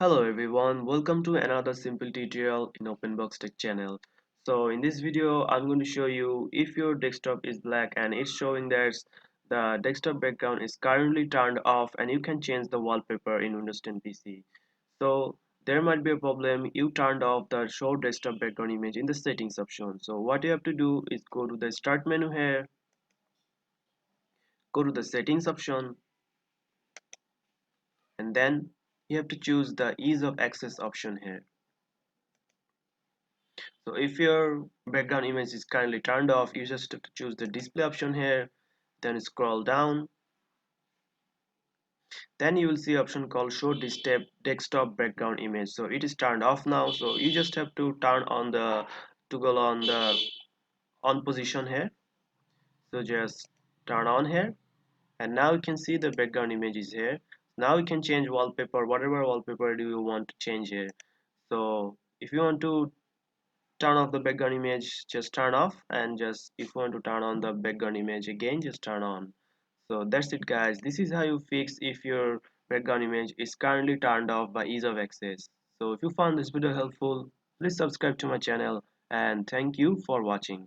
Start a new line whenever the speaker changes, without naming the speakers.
Hello everyone, welcome to another simple tutorial in OpenBox Tech channel. So in this video I'm going to show you if your desktop is black and it's showing that the desktop background is currently turned off and you can change the wallpaper in Windows 10 PC. So there might be a problem, you turned off the show desktop background image in the settings option. So what you have to do is go to the start menu here, go to the settings option, and then you have to choose the ease of access option here. So if your background image is currently turned off, you just have to choose the display option here, then scroll down, then you will see option called show desktop background image. So it is turned off now, so you just have to turn on the toggle on the on position here. So just turn on here, and now you can see the background image is here. Now you can change wallpaper, whatever wallpaper do you want to change here. So if you want to turn off the background image, just turn off, and just if you want to turn on the background image again, just turn on. So that's it guys, this is how you fix if your background image is currently turned off by ease of access. So if you found this video helpful, please subscribe to my channel, and thank you for watching.